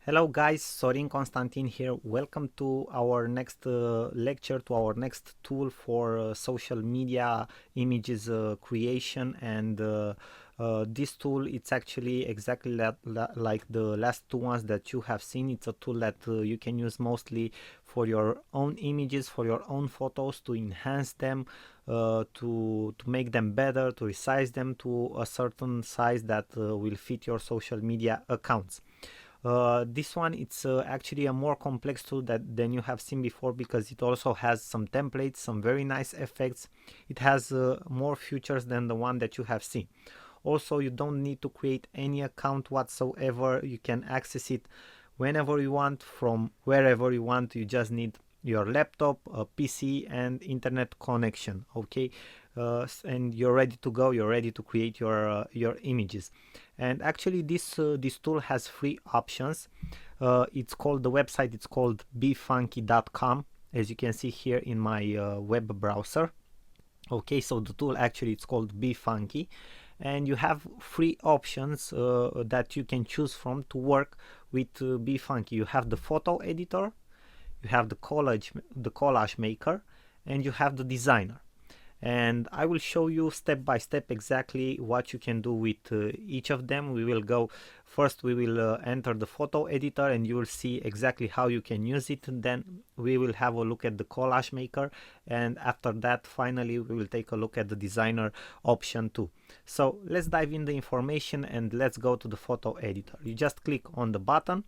Hello guys, Sorin Constantin here. Welcome to our next lecture, to our next tool for social media images creation. And this tool, it's actually exactly like the last two ones that you have seen. It's a tool that you can use mostly for your own images, for your own photos, to enhance them, to make them better, to resize them to a certain size that will fit your social media accounts. This one, it's actually a more complex tool than you have seen before, because it also has some templates, some very nice effects. It has more features than the one that you have seen. Also, you don't need to create any account whatsoever. You can access it whenever you want, from wherever you want. You just need your laptop, a PC, and internet connection. Okay, and you're ready to go. You're ready to create your images. And actually, this tool has three options. It's called the website. It's called befunky.com, as you can see here in my web browser. Okay, so the tool actually, it's called Befunky, and you have three options that you can choose from to work with Befunky. You have the photo editor, you have the collage maker, and you have the designer. And I will show you step by step exactly what you can do with each of them. We will go first, we will enter the photo editor, and you will see exactly how you can use it. And then we will have a look at the collage maker, and after that, finally, we will take a look at the designer option too. So let's dive in the information and let's go to the photo editor. You just click on the button.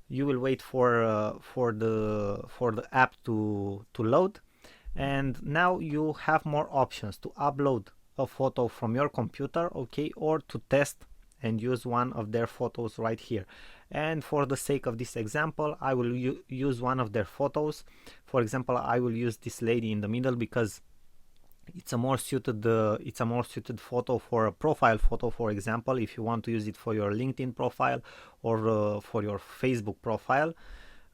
You will wait for the app to load. And now you have more options to upload a photo from your computer, okay, or to test and use one of their photos right here. And for the sake of this example, I will use one of their photos. For example, I will use this lady in the middle because it's a more suited photo for a profile photo. For example, if you want to use it for your LinkedIn profile or for your Facebook profile.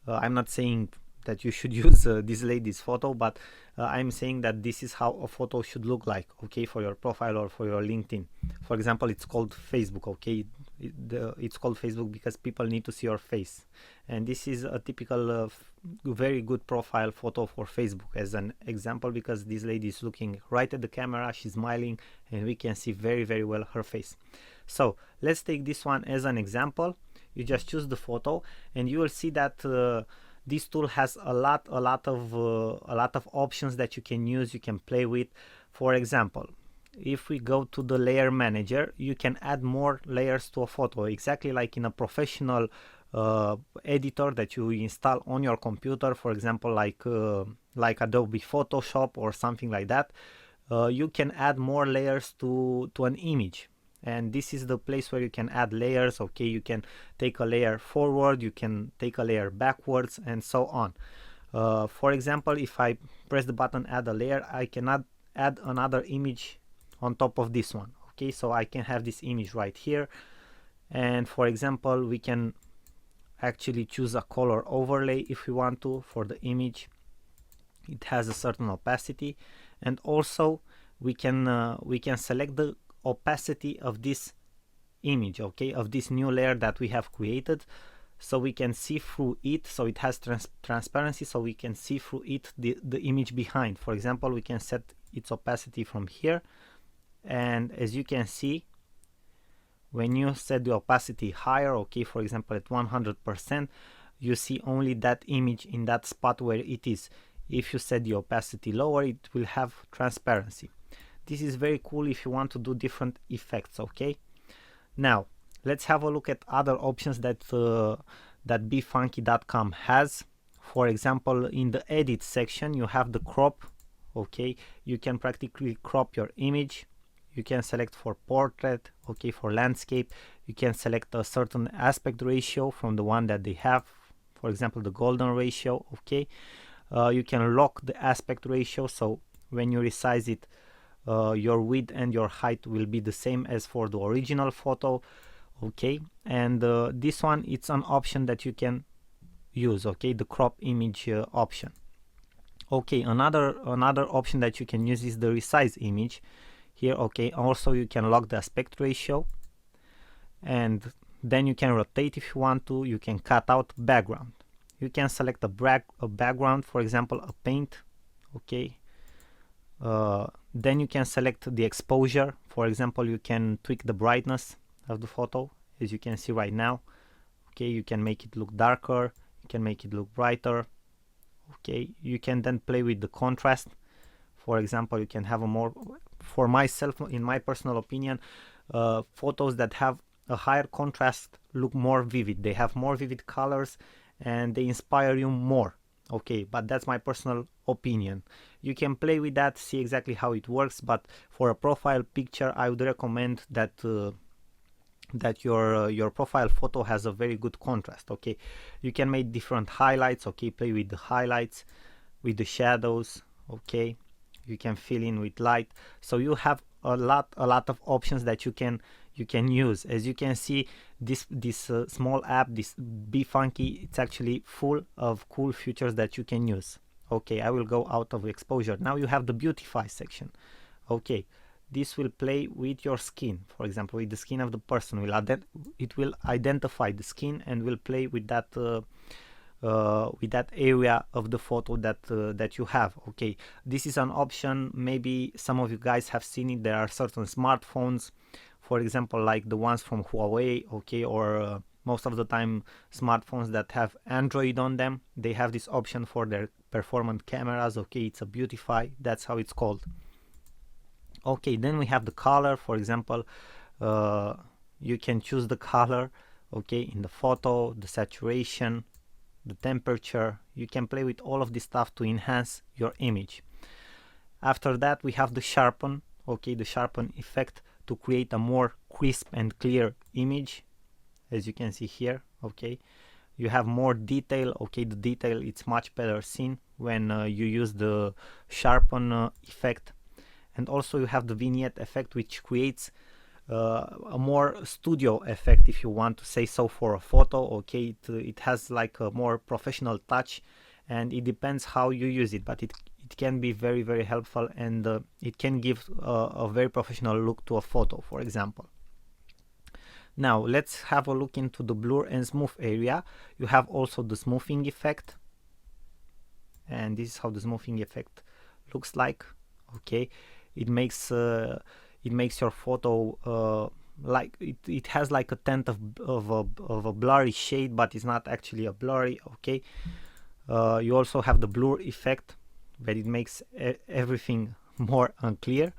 I'm not saying that you should use this lady's photo, but I'm saying that this is how a photo should look like, okay, for your profile or for your LinkedIn. For example, it's called Facebook, okay. It's called Facebook because people need to see your face, and this is a typical very good profile photo for Facebook as an example, because this lady is looking right at the camera, she's smiling, and we can see very well her face. So let's take this one as an example. You just choose the photo, and you will see that this tool has a lot of options that you can use, you can play with. For example, if we go to the layer manager, you can add more layers to a photo, exactly like in a professional editor that you install on your computer, for example, like Adobe Photoshop or something like that. You can add more layers to an image, and this is the place where you can add layers. Okay, you can take a layer forward, you can take a layer backwards, and so on. For example, if I press the button add a layer, I cannot add another image on top of this one. Okay, so I can have this image right here, and for example, we can actually choose a color overlay if we want to for the image. It has a certain opacity, and also we can select the opacity of this image, okay, of this new layer that we have created, so we can see through it. So it has transparency, so we can see through it the image behind. For example, we can set its opacity from here, and as you can see, when you set the opacity higher, okay, for example at 100%, you see only that image in that spot where it is. If you set the opacity lower, it will have transparency. This is very cool if you want to do different effects, okay. Now let's have a look at other options that that befunky.com has. For example, in the edit section, you have the crop, okay. You can practically crop your image. You can select for portrait, okay, for landscape. You can select a certain aspect ratio from the one that they have, for example the golden ratio, okay. You can lock the aspect ratio, so when you resize it, your width and your height will be the same as for the original photo, okay. And this one, it's an option that you can use, okay, the crop image option. Okay, another option that you can use is the resize image here, okay. Also, you can lock the aspect ratio, and Then you can rotate if you want to. You can cut out background. You can select a background, for example a paint. Okay. Then you can select the exposure. For example, you can tweak the brightness of the photo, as you can see right now. Okay, you can make it look darker, you can make it look brighter. Okay, you can then play with the contrast. For example, you can have a more, for myself, in my personal opinion, photos that have a higher contrast look more vivid. They have more vivid colors and they inspire you more. Okay, but that's my personal opinion. You can play with that, see exactly how it works, but for a profile picture I would recommend that that your profile photo has a very good contrast. Okay, you can make different highlights. Okay, play with the highlights, with the shadows. Okay, you can fill in with light. So you have a lot of options that you can use. As you can see, this small app, this Befunky, it's actually full of cool features that you can use. Okay, I will go out of exposure. Now you have the beautify section. Okay, this will play with your skin. For example, with the skin of the person, it will identify the skin and will play with that area of the photo that you have. Okay, this is an option. Maybe some of you guys have seen it. There are certain smartphones, for example, like the ones from Huawei, okay, or most of the time smartphones that have Android on them, they have this option for their performant cameras. Okay, it's a beautify, that's how it's called. Okay, then we have the color. For example, you can choose the color, okay, in the photo, the saturation, the temperature. You can play with all of this stuff to enhance your image. After that, we have the sharpen. Okay, the sharpen effect to create a more crisp and clear image, as you can see here. Okay, you have more detail. Okay, the detail, it's much better seen when you use the sharpen effect. And also you have the vignette effect, which creates a more studio effect, if you want to say so, for a photo. Okay, it has like a more professional touch, and it depends how you use it, but it can be very helpful, and it can give a very professional look to a photo, for example. Now let's have a look into the blur and smooth area. You have also the smoothing effect, and this is how the smoothing effect looks like. Okay, it makes your photo like it has like a tint of a blurry shade, but it's not actually a blurry. Okay, you also have the blur effect, but it makes everything more unclear.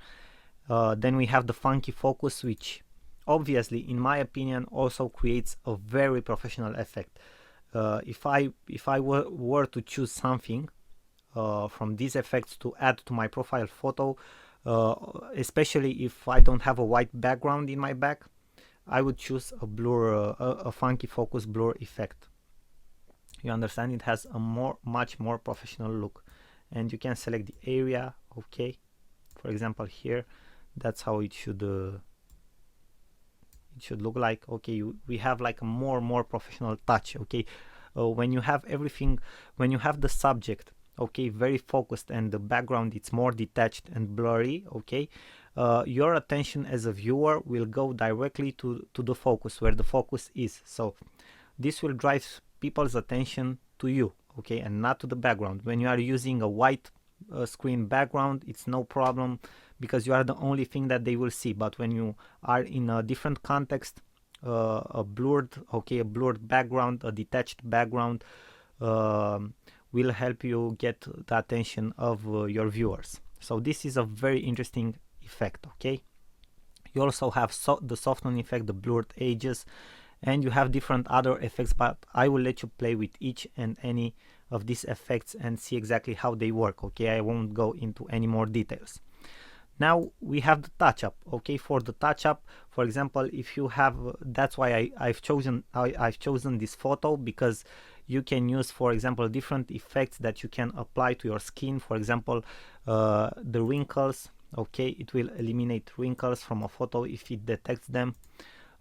Then we have the funky focus, which obviously, in my opinion, also creates a very professional effect. If I were to choose something from these effects to add to my profile photo, especially if I don't have a white background in my back, I would choose a blur, a funky focus blur effect. You understand? It has a much more professional look, and you can select the area. Okay, for example here, that's how it should look like. Okay, we have like a more professional touch. Okay, when you have everything, when you have the subject, okay, very focused, and the background it's more detached and blurry, okay, your attention as a viewer will go directly to the focus, where the focus is. So this will drive people's attention to you, okay, and not to the background. When you are using a white screen background, it's no problem, because you are the only thing that they will see. But when you are in a different context, a blurred background, a detached background, will help you get the attention of your viewers. So this is a very interesting effect. Okay, you also have the soften effect, the blurred edges, and you have different other effects, but I will let you play with each and any of these effects and see exactly how they work. Okay, I won't go into any more details. Now we have the touch up. Okay, for the touch up, for example, if you have, that's why I've chosen this photo, because you can use, for example, different effects that you can apply to your skin. For example, the wrinkles. Okay, it will eliminate wrinkles from a photo if it detects them.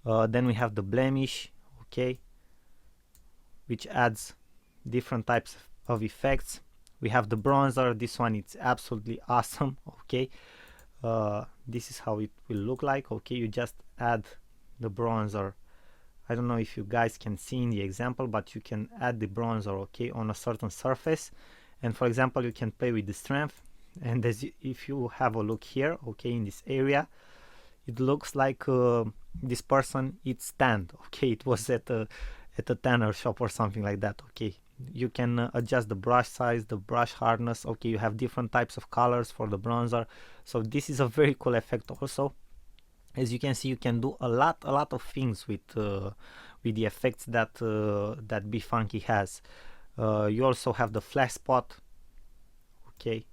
Then we have the blemish, okay, which adds different types of effects. We have the bronzer. This one, it's absolutely awesome. Okay, this is how it will look like. Okay, you just add the bronzer I don't know if you guys can see in the example, but you can add the bronzer, okay, on a certain surface. And for example, you can play with the strength. And if you have a look here, okay, in this area, it looks like this person it's tanned, okay. It was at a tanner shop or something like that, okay. You can adjust the brush size, the brush hardness, okay. You have different types of colors for the bronzer, so this is a very cool effect also. As you can see, you can do a lot of things with the effects that that Befunky has. You also have the flash spot, okay.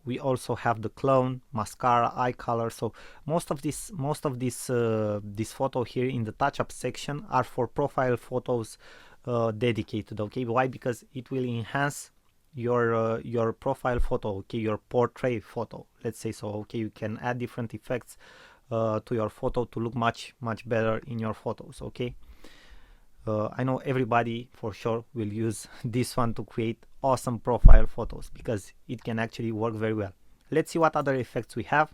We also have the clone, mascara, eye color. So most of this this photo here in the touch-up section are for profile photos dedicated, okay. Why? Because it will enhance your profile photo, okay, your portrait photo, let's say. So okay, you can add different effects to your photo to look much better in your photos, okay. I know everybody for sure will use this one to create awesome profile photos because it can actually work very well. Let's see what other effects we have.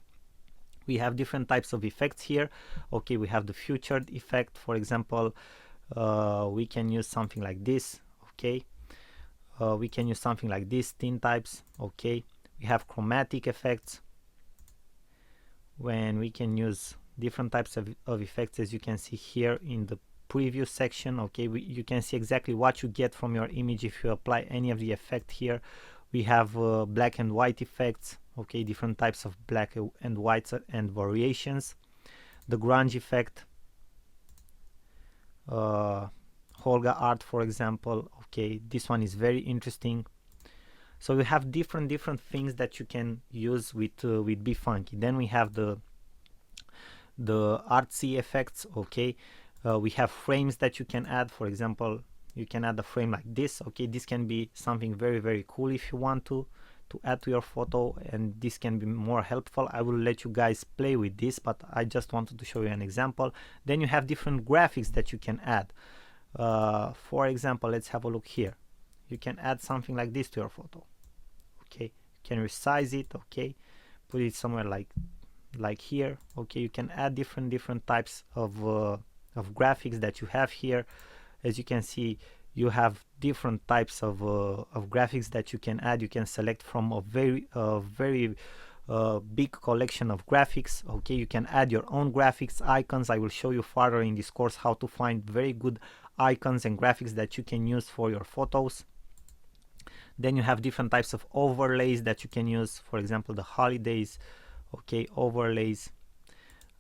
We have different types of effects here, okay. We have the featured effect, for example. We can use something like this, okay. We can use something like this, thin types, okay. We have chromatic effects, when we can use different types of effects, as you can see here in the preview section, okay. You can see exactly what you get from your image if you apply any of the effect here. We have black and white effects, okay, different types of black and whites and variations. The grunge effect, Holga art, for example, okay. This one is very interesting. So we have different things that you can use with Befunky. Then we have the artsy effects, okay. We have frames that you can add. For example, you can add a frame like this, okay. This can be something very cool if you want to add to your photo, and this can be more helpful. I will let you guys play with this, but I just wanted to show you an example. Then you have different graphics that you can add. For example, let's have a look here. You can add something like this to your photo, okay. You can resize it, okay, put it somewhere like here, okay. You can add different types of graphics that you have here. As you can see, you have different types of graphics that you can add. You can select from a very big collection of graphics, okay. You can add your own graphics, icons. I will show you further in this course how to find very good icons and graphics that you can use for your photos. Then you have different types of overlays that you can use, for example the holidays, okay, overlays.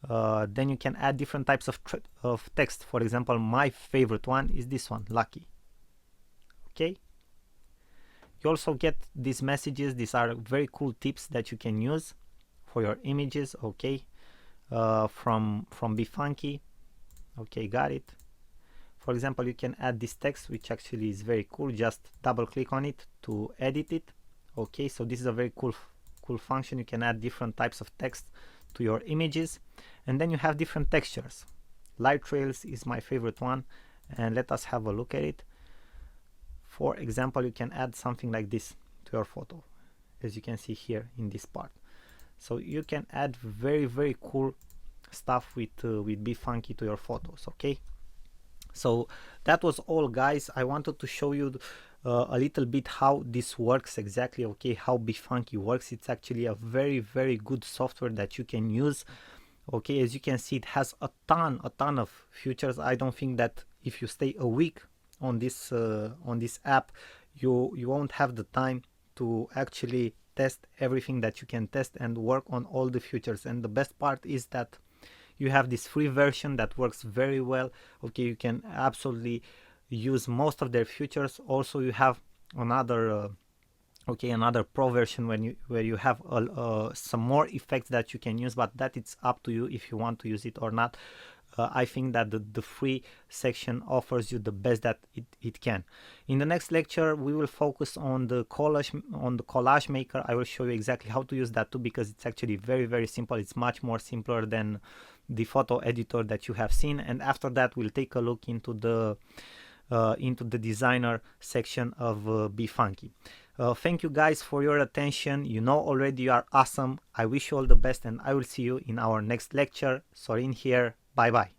Then you can add different types of text. For example, my favorite one is this one, lucky, okay. You also get these messages. These are very cool tips that you can use for your images, okay, from Befunky, okay. Got it. For example, you can add this text, which actually is very cool. Just double click on it to edit it, okay. So this is a very cool function. You can add different types of text to your images. And then you have different textures. Light trails is my favorite one, and let us have a look at it. For example, you can add something like this to your photo, as you can see here in this part. So you can add very cool stuff with Befunky to your photos, okay. So that was all, guys. I wanted to show you a little bit how this works exactly, okay, how Befunky works. It's actually a very good software that you can use, okay. As you can see, it has a ton of features. I don't think that if you stay a week on this app, you won't have the time to actually test everything that you can test and work on all the features. And the best part is that you have this free version that works very well, okay. You can absolutely use most of their features. Also, you have another another pro version where you have some more effects that you can use, but that it's up to you if you want to use it or not. I think that the free section offers you the best that it can. In the next lecture, we will focus on the collage maker. I will show you exactly how to use that too, because it's actually very simple. It's much more simpler than the photo editor that you have seen. And after that, we'll take a look into the designer section of Befunky. Thank you guys for your attention. You know already you are awesome. I wish you all the best, and I will see you in our next lecture. Sorin here. Bye bye.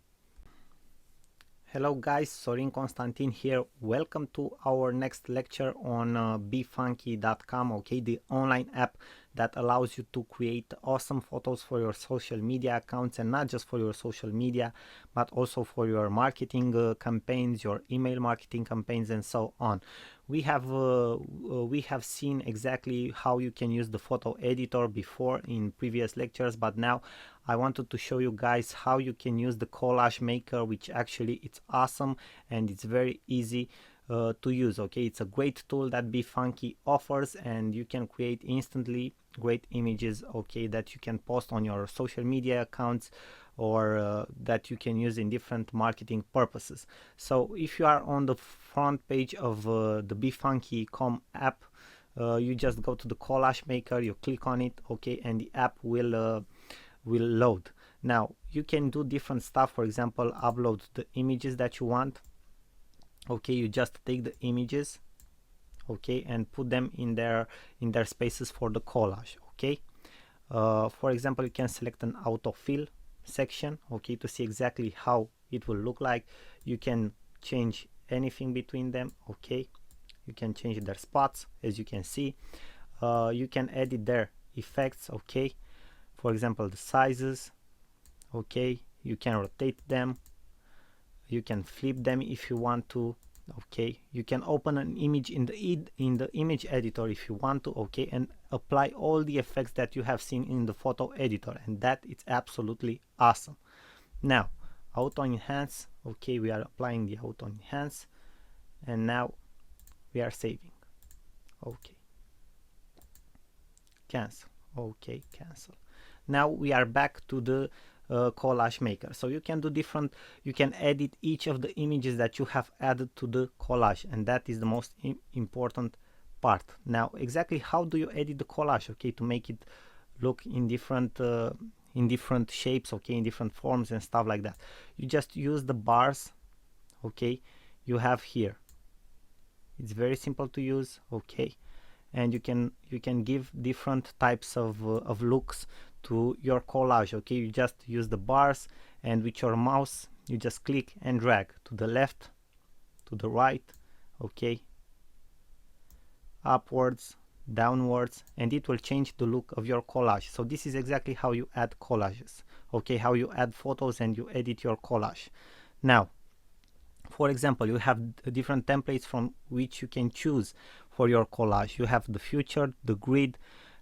Hello guys, Sorin Constantin here. Welcome to our next lecture on befunky.com, okay, the online app that allows you to create awesome photos for your social media accounts, and not just for your social media, but also for your marketing campaigns, your email marketing campaigns, and so on. We have seen exactly how you can use the photo editor before in previous lectures, but now I wanted to show you guys how you can use the collage maker, which actually it's awesome and it's very easy to use. Okay, it's a great tool that Befunky offers, and you can create instantly great images, okay, that you can post on your social media accounts, or that you can use in different marketing purposes. So if you are on the front page of the befunky.com app, you just go to the collage maker, you click on it, okay, and the app will load. Now you can do different stuff. For example, upload the images that you want. Okay, you just take the images, okay, and put them in their spaces for the collage. Okay, for example, you can select an autofill section, okay, to see exactly how it will look like. You can change anything between them, okay. You can change their spots, as you can see. You can edit their effects, okay. For example, the sizes, okay. You can rotate them, you can flip them if you want to, okay. You can open an image in the image editor if you want to, okay, and apply all the effects that you have seen in the photo editor, and that is absolutely awesome. Now auto enhance, okay, we are applying the auto enhance, and now we are saving, okay, cancel, okay, cancel. Now we are back to the collage maker. So you can do different, you can edit each of the images that you have added to the collage, and that is the most important part. Now exactly how do you edit the collage, okay, to make it look in different shapes, okay, in different forms and stuff like that? You just use the bars, okay, you have here. It's very simple to use, okay, and you can give different types of looks to your collage, okay. You just use the bars, and with your mouse you just click and drag to the left, to the right, okay, upwards, downwards, and it will change the look of your collage. So this is exactly how you add collages, okay, how you add photos and you edit your collage. Now for example, you have different templates from which you can choose for your collage. You have the future, the grid.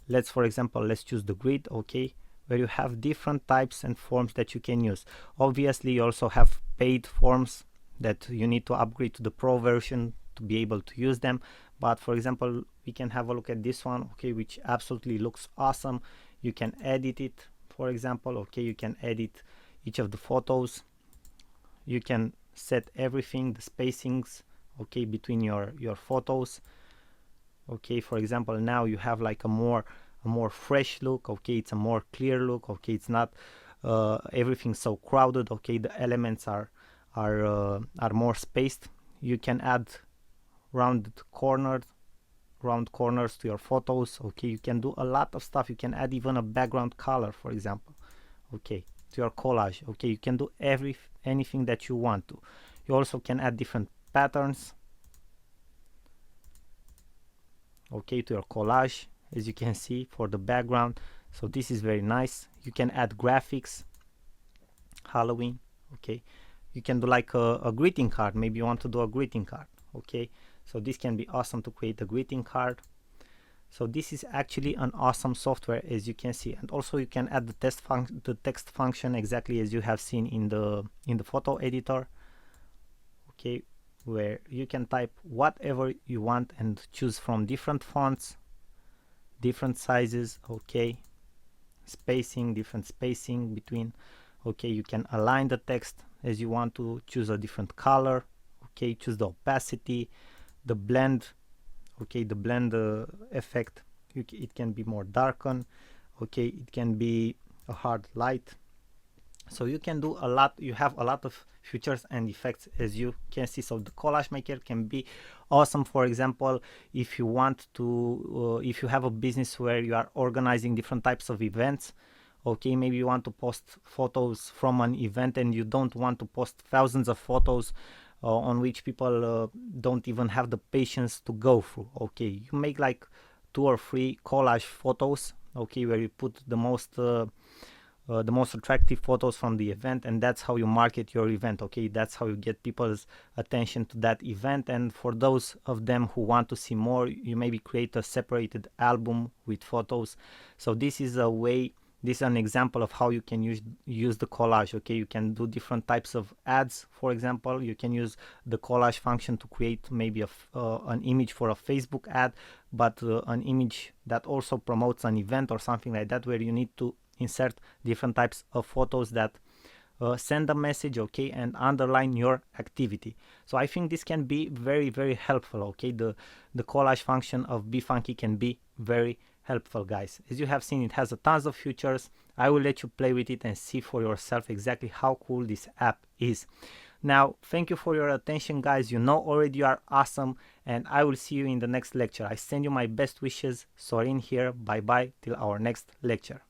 Let's choose the grid, okay, where you have different types and forms that you can use. Obviously you also have paid forms that you need to upgrade to the pro version to be able to use them. But for example, we can have a look at this one, okay, which absolutely looks awesome. You can edit it, for example, okay, you can edit each of the photos. You can set everything, the spacings, okay, between your photos, okay. For example, now you have like a more fresh look, okay, it's a more clear look, okay, it's not everything so crowded, okay, the elements are more spaced. You can add round corners to your photos, okay. You can do a lot of stuff. You can add even a background color, for example, okay, to your collage, okay. You can do anything that you want to. You also can add different patterns, okay, to your collage, as you can see, for the background. So this is very nice. You can add graphics, Halloween, okay. You can do like a greeting card. Maybe you want to do a greeting card, okay. So this can be awesome to create a greeting card. So this is actually an awesome software, as you can see. And also you can add the text function exactly as you have seen in the photo editor, okay, where you can type whatever you want and choose from different fonts, different sizes, okay, spacing, different spacing between, okay. You can align the text as you want to, choose a different color, okay, choose the opacity, the blend, okay, the blend effect. It can be more darken, okay, it can be a hard light. So you can do a lot. You have a lot of features and effects, as you can see. So the collage maker can be awesome. For example, if you want to if you have a business where you are organizing different types of events, Okay, maybe you want to post photos from an event and you don't want to post thousands of photos on which people don't even have the patience to go through. Okay, you make like 2 or 3 collage photos, okay, where you put the most attractive photos from the event, and that's how you market your event. Okay, that's how you get people's attention to that event. And for those of them who want to see more, you maybe create a separated album with photos. So this is a way, this is an example of how you can use the collage. Okay, you can do different types of ads. For example, you can use the collage function to create maybe an image for a Facebook ad, but an image that also promotes an event or something like that, where you need to insert different types of photos that send a message, okay, and underline your activity. So I think this can be very, very helpful. Okay, the collage function of Befunky can be very helpful, guys. As you have seen, it has a tons of features. I will let you play with it and see for yourself exactly how cool this app is. Now, thank you for your attention, guys. You know already you are awesome, and I will see you in the next lecture. I send you my best wishes. Sorin here. Bye bye till our next lecture.